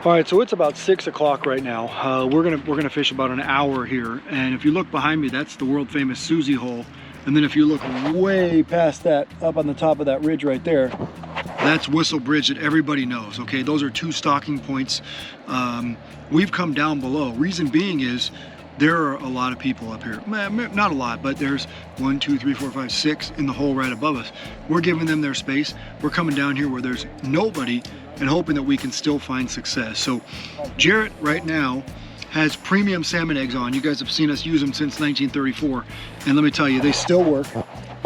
All right, so it's about 6 o'clock right now. We're gonna fish about an hour here, and if you look behind me, that's the world famous Susie hole. And then if you look way past that, up on the top of that ridge right there, that's Whistle Bridge that everybody knows. Okay, those are 2 stocking points. We've come down below. Reason being is there are a lot of people up here. Not a lot, but there's 1, 2, 3, 4, 5, 6 in the hole right above us. We're giving them their space. We're coming down here where there's nobody and hoping that we can still find success. So Jarrett right now has premium salmon eggs on. You guys have seen us use them since 1934. And let me tell you, they still work.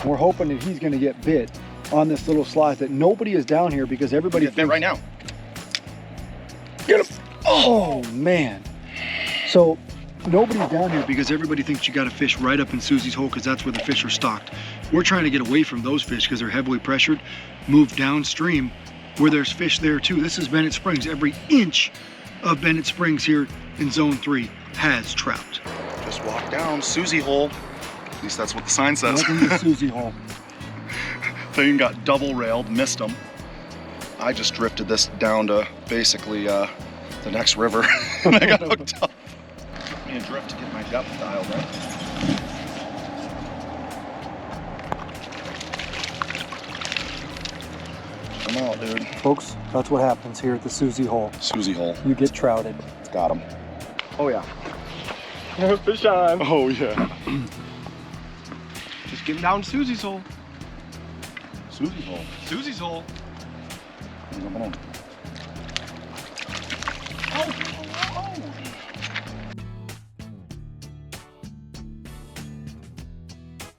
We're hoping that he's gonna get bit on this little slot, that nobody is down here because everybody thinks right now. Get him. Oh man. So nobody's down here because everybody thinks you got to fish right up in Susie's hole because that's where the fish are stocked. We're trying to get away from those fish because they're heavily pressured, move downstream where there's fish there too. This is Bennett Springs. Every inch of Bennett Springs here in Zone 3 has trout. Just walk down Susie hole. At least that's what the sign says. Welcome to Susie hole. Thing got double railed, missed them. I just drifted this down to basically the next river and I got hooked up. Took me a drift to get my depth dialed in. Come on, dude. Folks, that's what happens here at the Susie hole. Susie hole. You get trouted. Got him. Oh yeah. Fish on. Oh yeah. Just getting down Susie's hole. Susie's hole. Susie's hole. Come on.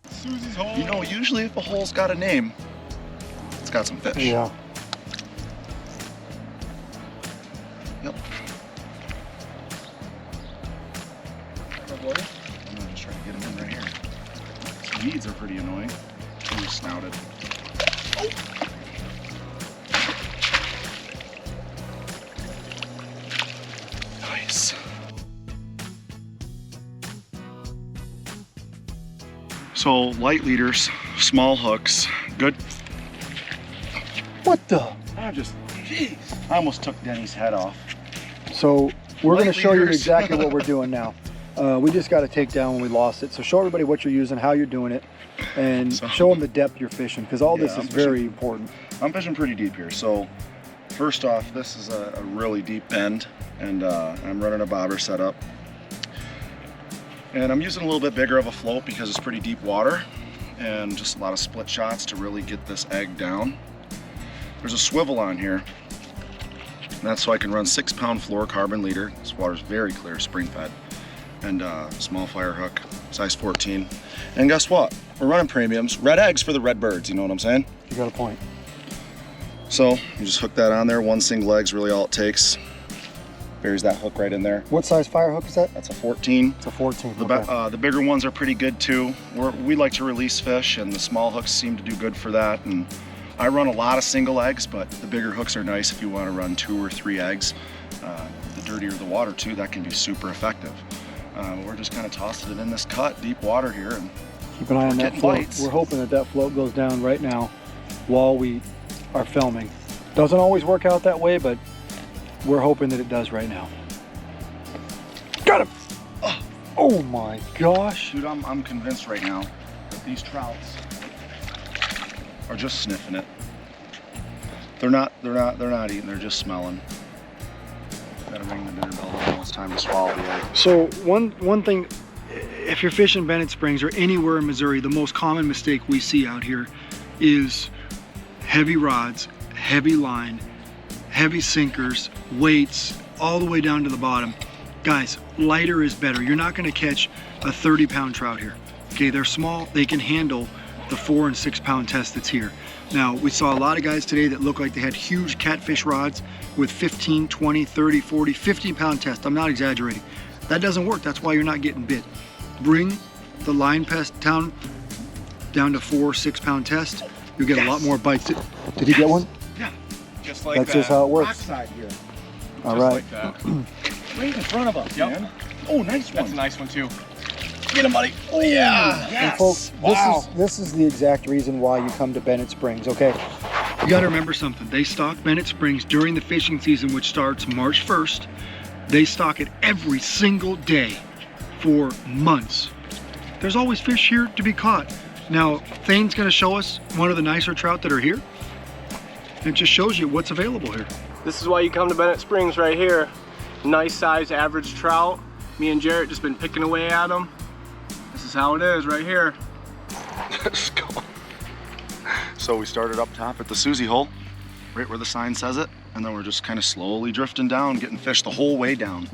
Susie's hole. You know, usually if a hole's got a name, it's got some fish. Yeah. Yep. I'm gonna just try to get him in right here. These weeds are pretty annoying. Ooh, snouted. Oh. Nice. So light leaders, small hooks, good. What the? Jeez. I almost took Denny's head off. So we're going to Light show you leaders. exactly what we're doing now. We just got to take down when we lost it. So show everybody what you're using, how you're doing it, and show them the depth you're fishing, because all this is very important. I'm fishing pretty deep here. So first off, this is a really deep bend, and I'm running a bobber setup. And I'm using a little bit bigger of a float because it's pretty deep water, and just a lot of split shots to really get this egg down. There's a swivel on here, and that's so I can run 6-pound fluorocarbon leader. This water's very clear, spring fed, and small fire hook, size 14. And guess what? We're running premiums, red eggs for the red birds, you know what I'm saying? You got a point. So you just hook that on there. One single egg's really all it takes. Buries that hook right in there. What size fire hook is that? That's a 14. It's a 14. The bigger ones are pretty good too. We like to release fish, and the small hooks seem to do good for that. And I run a lot of single eggs, but the bigger hooks are nice if you want to run 2 or 3 eggs. The dirtier the water too, that can be super effective. We're just kind of tossing it in this cut, deep water here, and keep an eye on that float. Bites. We're hoping that that float goes down right now while we are filming. Doesn't always work out that way, but we're hoping that it does right now. Got him! Oh my gosh! Dude, I'm convinced right now that these trouts are just sniffing it. They're not eating, they're just smelling. Gotta ring the dinner bell when it's time to swallow the egg. So one thing, if you're fishing Bennett Springs or anywhere in Missouri, the most common mistake we see out here is heavy rods, heavy line, heavy sinkers, weights, all the way down to the bottom. Guys, lighter is better. You're not gonna catch a 30-pound trout here. Okay, they're small, they can handle the 4 and 6 pound test that's here. Now, we saw a lot of guys today that looked like they had huge catfish rods with 15, 20, 30, 40, 15-pound test. I'm not exaggerating. That doesn't work. That's why you're not getting bit. Bring the line pest down to 4 or 6 pound test. You'll get a lot more bites. Did he get one? Yeah, just like That's that. just how it works. Backside here. All Just right. like that. Right in front of us, Yep. man. Oh, nice one. That's a nice one too. Get him, buddy. Oh, yeah. And folks, this is the exact reason why you come to Bennett Springs, okay? You gotta remember something. They stock Bennett Springs during the fishing season, which starts March 1st. They stock it every single day for months. There's always fish here to be caught. Now, Thane's gonna show us one of the nicer trout that are here. It just shows you what's available here. This is why you come to Bennett Springs right here. Nice size average trout. Me and Jarrett just been picking away at them. This is how it is right here. Let's go. So we started up top at the Susie hole, right where the sign says it, and then we're just kind of slowly drifting down, getting fish the whole way down.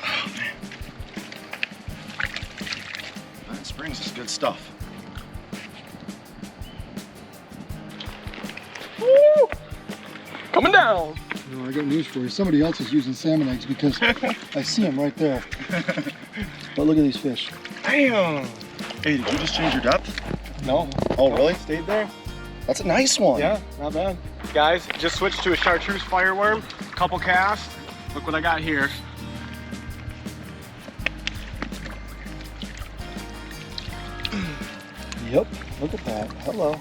Oh man. Bennett Springs is good stuff. Woo! Coming down. No, I got news for you. Somebody else is using salmon eggs because I see them right there. But look at these fish. Damn. Hey, did you just change your depth? No. Oh, really? Stayed there. That's a nice one. Yeah, not bad. Guys, just switched to a chartreuse fireworm. Couple casts. Look what I got here. Yep, look at that. Hello.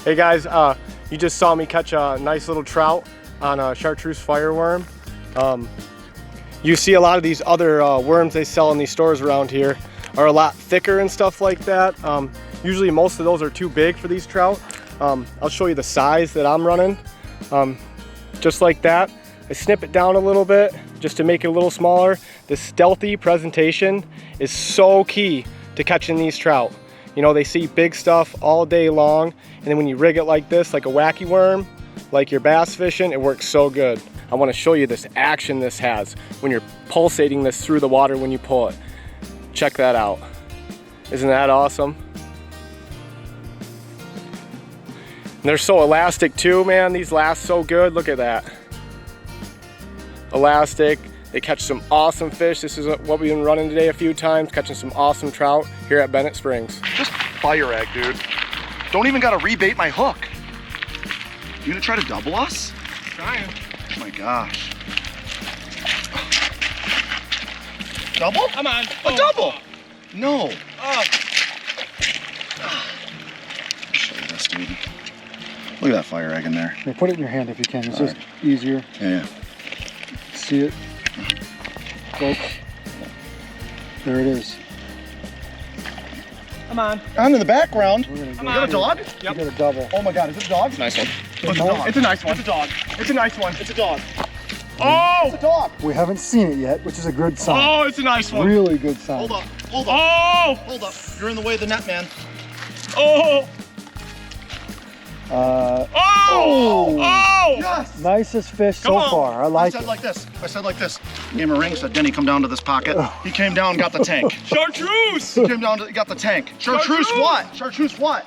Hey guys, you just saw me catch a nice little trout on a chartreuse fireworm. You see a lot of these other worms they sell in these stores around here are a lot thicker and stuff like that. Usually most of those are too big for these trout. I'll show you the size that I'm running. Just like that. I snip it down a little bit just to make it a little smaller. The stealthy presentation is so key to catching these trout. You know, they see big stuff all day long, and then when you rig it like this, like a wacky worm, like you're bass fishing, it works so good. I want to show you this action this has when you're pulsating this through the water when you pull it. Check that out. Isn't that awesome? And they're so elastic too, man. These last so good. Look at that. Elastic. They catch some awesome fish. This is what we've been running today a few times, catching some awesome trout here at Bennett Springs. Just fire egg, dude. Don't even gotta rebait my hook. You gonna try to double us? Trying. Oh my gosh. Double? Come on. A double! No. Oh. Show you this, dude. Look at that fire egg in there. Here, put it in your hand if you can. It's All just easier. Yeah. See it? Folks. There it is. Come on. I'm in the background. We're gonna Come go on. You got a dog? You got a double. Oh my god, is it a dog? Nice one. It's a dog. It's a nice one. It's a dog. It's a nice one. It's a dog. Oh! It's a dog. We haven't seen it yet, which is a good sign. Oh, it's a nice one. Really good sign. Hold up. Hold up. Oh! Hold up. You're in the way of the net, man. Oh! Oh! Oh! Yes! Nicest fish Come so on. far. I like I said it. like this. I said like this. Gave him a ring, said, Denny, come down to this pocket. He came down, got the tank. Chartreuse! He came down, got the tank. Chartreuse what? Chartreuse what?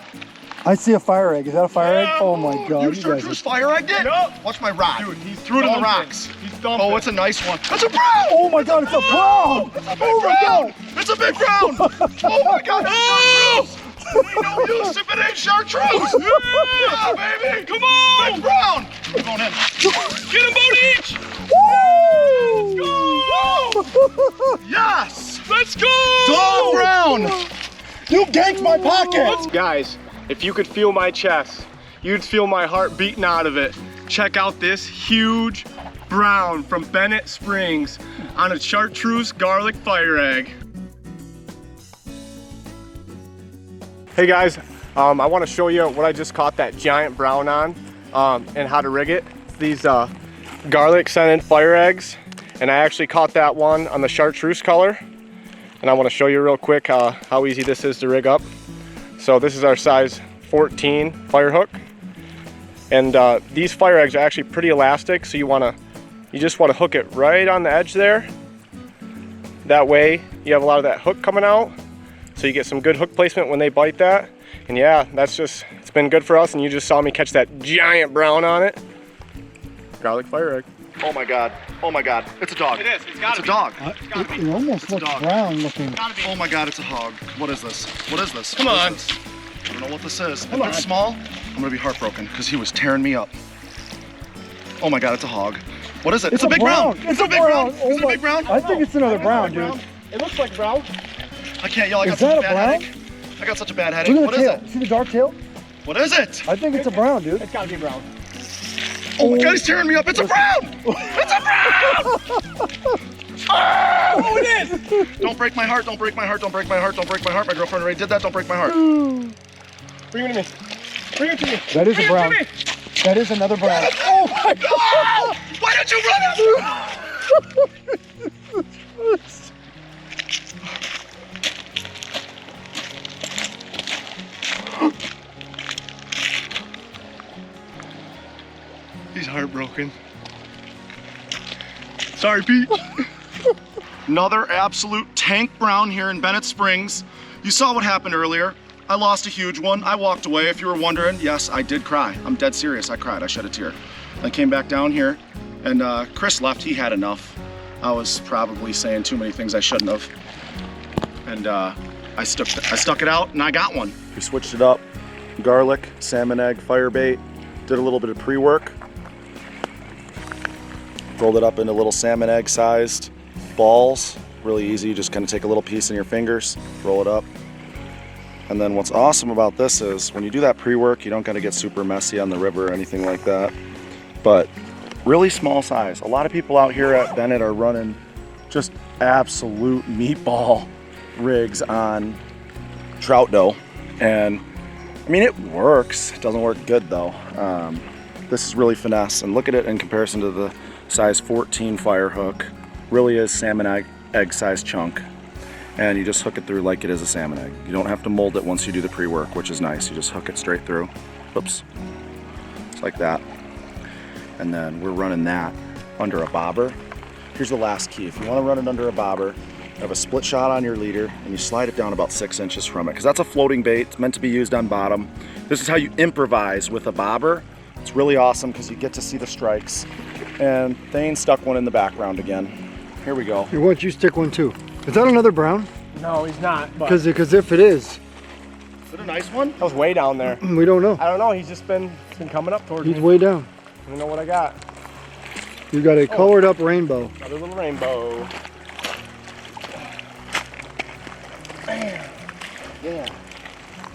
I see a fire egg. Is that a fire egg? Yeah. Oh my god. You guys chartreuse fire egged it? Yep. Watch my rod. Dude, he's Threw it in the dumping. rocks. He's dumping. Oh, it's a nice one. That's a brown! Oh my god, it's a brown! It's a big Oh my brown! god! It's a big brown! Oh my god, it's chartreuse! We know use if it ain't chartreuse! Yeah, baby! Come on! Big brown! We're going in. Get them both each! Woo! Yes! Let's go! Dog brown! You ganked my pocket! Guys, if you could feel my chest, you'd feel my heart beating out of it. Check out this huge brown from Bennett Springs on a chartreuse garlic fire egg. Hey guys, I want to show you what I just caught that giant brown on and how to rig it. These garlic scented fire eggs, and I actually caught that one on the chartreuse color, and I want to show you real quick how easy this is to rig up. So this is our size 14 fire hook, and these fire eggs are actually pretty elastic, so you just want to hook it right on the edge there. That way you have a lot of that hook coming out, so you get some good hook placement when they bite that. And yeah, it's been good for us, and you just saw me catch that giant brown on it. Garlic fire egg. Oh my god. Oh my god. It's a dog. It is. It's gotta It's a dog. It almost looks dog. brown looking. Oh my god, it's a hog. What is this? What is this? Come What on. is this? I don't know what this is. Come If it's on. small, I'm gonna be heartbroken because he was tearing me up. Oh my god, it's a hog. What is it? It's a big brown. It's a big brown. Is Oh it a my! big brown? I think it's another brown, dude. It looks like brown. I can't yell. I got Is such that a a bad brown? headache. I got such a bad headache. Look at What the is tail. it? See the dark tail? What is it? I think it's a brown, dude. It's gotta be brown. Oh my God, he's tearing me up. It's a brown. It's a brown. Oh, it is. Don't break my heart. Don't break my heart. Don't break my heart. Don't break my heart. My girlfriend already did that. Don't break my heart. Bring it to me. Bring it to me. That is a Bring brown. it to me. That is another brown. Oh my God! Why did you run it? He's heartbroken. Sorry, Pete. Another absolute tank brown here in Bennett Springs. You saw what happened earlier. I lost a huge one. I walked away. If you were wondering, yes, I did cry. I'm dead serious. I cried. I shed a tear. I came back down here, and Chris left. He had enough. I was probably saying too many things I shouldn't have. And I stuck it out, and I got one. We switched it up. Garlic, salmon egg, fire bait. Did a little bit of pre-work. Rolled it up into little salmon egg sized balls. Really easy. You just kind of take a little piece in your fingers, roll it up. And then what's awesome about this is when you do that pre-work, you don't got to get super messy on the river or anything like that. But really small size. A lot of people out here at Bennett are running just absolute meatball rigs on trout dough. And I mean, it works. It doesn't work good though. This is really finesse. And look at it in comparison to the size 14 fire hook. Really is salmon egg size chunk. And you just hook it through like it is a salmon egg. You don't have to mold it once you do the pre-work, which is nice. You just hook it straight through. Oops. Just like that. And then we're running that under a bobber. Here's the last key. If you want to run it under a bobber, you have a split shot on your leader and you slide it down about 6 inches from it, because that's a floating bait. It's meant to be used on bottom. This is how you improvise with a bobber. It's really awesome because you get to see the strikes. And Thane stuck one in the background again. Here we go. Why don't you stick one too? Is that another brown? No, he's not. Because if it is, Is it a nice one? That was way down there. we don't know. I don't know. He's just been coming up towards He's me. way down. I don't know what I got. You got a colored up rainbow. Another little rainbow. Bam. Yeah.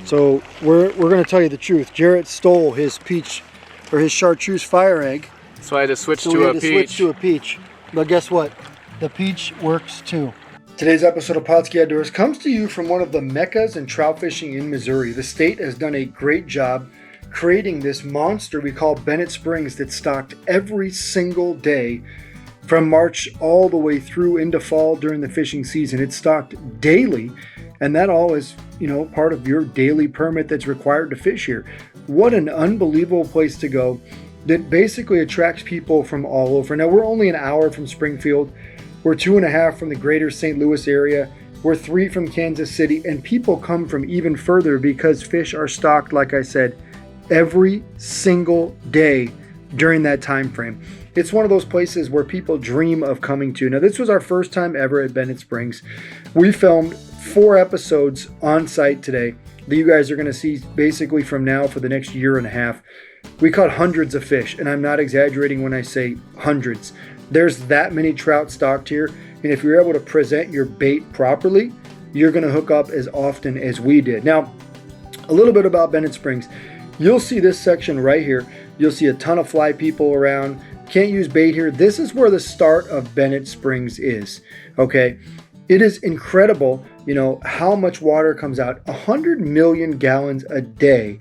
So we're going to tell you the truth. Jarrett stole his peach or his chartreuse fire egg. So I had to switch So we had to switch to a peach. But guess what? The peach works too. Today's episode of Pautzke Outdoors comes to you from one of the meccas in trout fishing in Missouri. The state has done a great job creating this monster we call Bennett Springs that's stocked every single day from March all the way through into fall during the fishing season. It's stocked daily, and that all is, part of your daily permit that's required to fish here. What an unbelievable place to go that basically attracts people from all over. Now, we're only an hour from Springfield. We're 2.5 from the greater St. Louis area. We're 3 from Kansas City, and people come from even further because fish are stocked, like I said, every single day during that time frame. It's one of those places where people dream of coming to. Now, this was our first time ever at Bennett Springs. We filmed 4 episodes on site today that you guys are going to see basically from now for the next 1.5 years. We caught hundreds of fish, and I'm not exaggerating when I say hundreds. There's that many trout stocked here, and if you're able to present your bait properly, you're going to hook up as often as we did. Now, a little bit about Bennett Springs. You'll see this section right here. You'll see a ton of fly people around. Can't use bait here. This is where the start of Bennett Springs is, okay? It is incredible, how much water comes out. 100 million gallons a day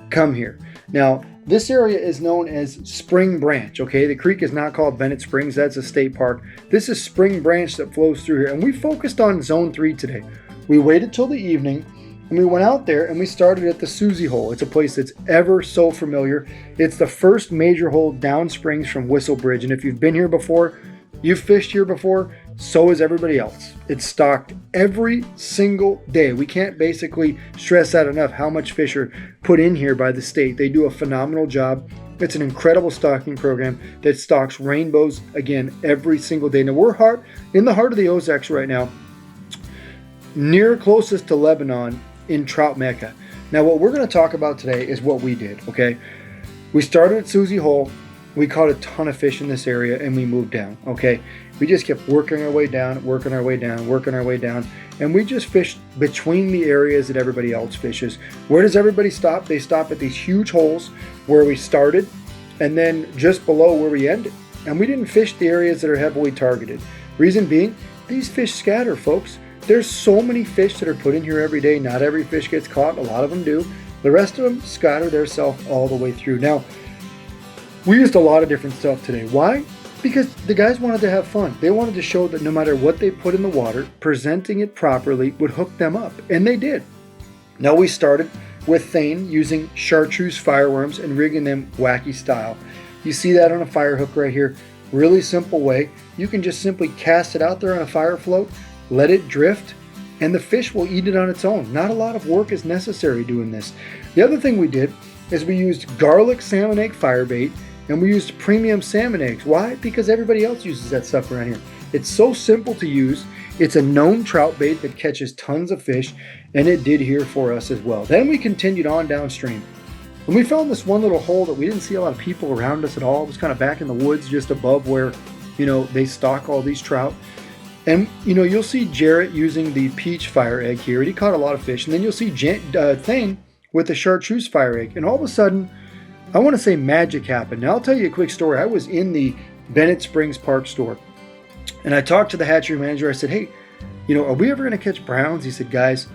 come here. Now, this area is known as Spring Branch, okay? The creek is not called Bennett Springs. That's a state park. This is Spring Branch that flows through here, and we focused on Zone 3 today. We waited till the evening, and we went out there, and we started at the Susie hole. It's a place that's ever so familiar. It's the first major hole down Springs from Whistle Bridge, and if you've been here before, you've fished here before, so is everybody else. It's stocked every single day. We can't basically stress that enough how much fish are put in here by the state. They do a phenomenal job. It's an incredible stocking program that stocks rainbows, again, every single day. Now, we're in the heart of the Ozarks right now, near closest to Lebanon in Trout Mecca. Now, what we're going to talk about today is what we did, okay? We started at Susie Hole. we caught a ton of fish in this area and we moved down, okay? We just kept working our way down, working our way down, working our way down, and we just fished between the areas that everybody else fishes. Where does everybody stop? They stop at these huge holes where we started and then just below where we ended. And we didn't fish the areas that are heavily targeted. Reason being, these fish scatter, folks. There's so many fish that are put in here every day. Not every fish gets caught, a lot of them do. The rest of them scatter themselves all the way through. Now, we used a lot of different stuff today. Why? Because the guys wanted to have fun. They wanted to show that no matter what they put in the water, presenting it properly would hook them up. And they did. Now we started with Thane using chartreuse fireworms and rigging them wacky style. You see that on a fire hook right here. Really simple way. You can just simply cast it out there on a fire float, let it drift, and the fish will eat it on its own. Not a lot of work is necessary doing this. The other thing we did is we used garlic salmon egg fire bait, and we used premium salmon eggs. Why? Because everybody else uses that stuff around here. It's so simple to use. It's a known trout bait that catches tons of fish, and it did here for us as well. Then we continued on downstream. And we found this one little hole that we didn't see a lot of people around us at all. It was kind of back in the woods just above where, you know, they stock all these trout. And, you know, you'll see Jarrett using the peach fire egg here, and he caught a lot of fish. And then you'll see Thane with the chartreuse fire egg. And all of a sudden, I want to say magic happened. Now, I'll tell you a quick story. I was in the Bennett Springs Park store, and I talked to the hatchery manager. I said, hey, you know, are we ever going to catch browns? He said, guys,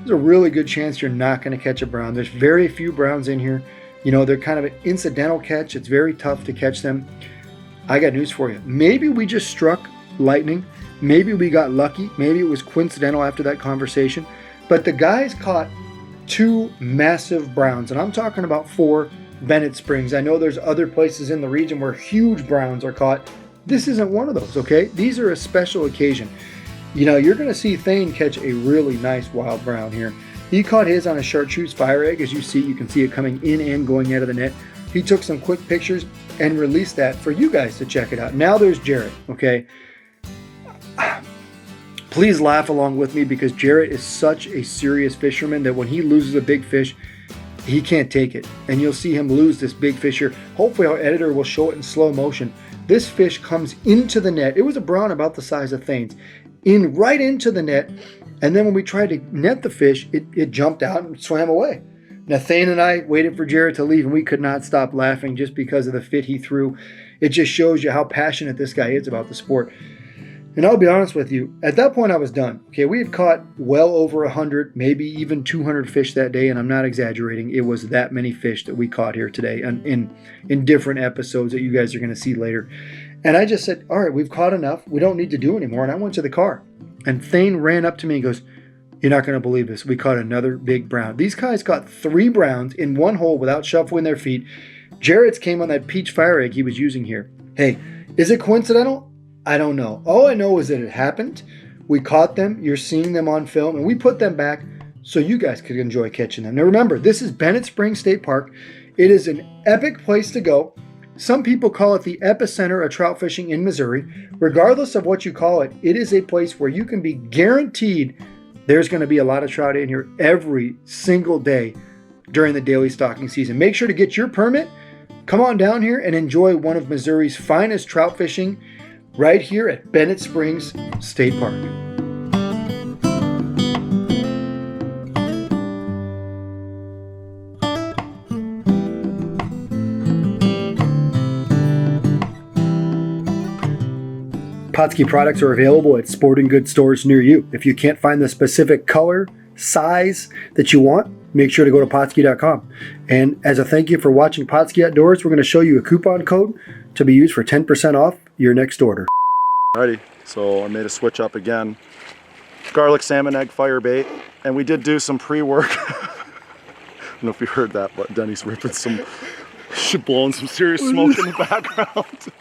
there's a really good chance you're not going to catch a brown. There's very few browns in here. You know, they're kind of an incidental catch. It's very tough to catch them. I got news for you. Maybe we just struck lightning. Maybe we got lucky. Maybe it was coincidental after that conversation. But the guys caught 2 massive browns, and I'm talking about 4 Bennett Springs. I know there's other places in the region where huge browns are caught. This isn't one of those, okay? These are a special occasion. You know, you're going to see Thane catch a really nice wild brown here. He caught his on a chartreuse fire egg. As you see, you can see it coming in and going out of the net. He took some quick pictures and released that for you guys to check it out. Now there's Jarrett, okay? Please laugh along with me, because Jarrett is such a serious fisherman that when he loses a big fish, he can't take it. And you'll see him lose this big fish here. Hopefully our editor will show it in slow motion. This fish comes into the net. It was a brown about the size of Thane's. Right into the net, and then when we tried to net the fish, it jumped out and swam away. Now Thane and I waited for Jarrett to leave, and we could not stop laughing just because of the fit he threw. It just shows you how passionate this guy is about the sport. And I'll be honest with you, at that point I was done. Okay, we had caught well over 100, maybe even 200 fish that day, and I'm not exaggerating. It was that many fish that we caught here today, and in different episodes that you guys are going to see later. And I just said, all right, we've caught enough. We don't need to do anymore. And I went to the car. And Thane ran up to me and goes, you're not going to believe this. We caught another big brown. These guys caught 3 browns in one hole without shuffling their feet. Jarrett's came on that peach fire egg he was using here. Hey, is it coincidental? I don't know. All I know is that it happened. We caught them. You're seeing them on film. And we put them back so you guys could enjoy catching them. Now remember, this is Bennett Springs State Park. It is an epic place to go. Some people call it the epicenter of trout fishing in Missouri. Regardless of what you call it, it is a place where you can be guaranteed there's going to be a lot of trout in here every single day during the daily stocking season. Make sure to get your permit. Come on down here and enjoy one of Missouri's finest trout fishing right here at Bennett Springs State Park. Pautzke products are available at sporting goods stores near you. If you can't find the specific color, size that you want, make sure to go to Pautzke.com. And as a thank you for watching Pautzke Outdoors, we're going to show you a coupon code to be used for 10% off your next order. Alrighty, so I made a switch up again. Garlic salmon egg fire bait, and we did do some pre-work. I don't know if you heard that, but Denny's ripping some, blowing some serious smoke in the background.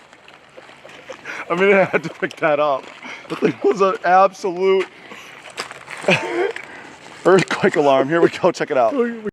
I mean, I had to pick that up. The thing was an absolute earthquake alarm. Here we go, check it out.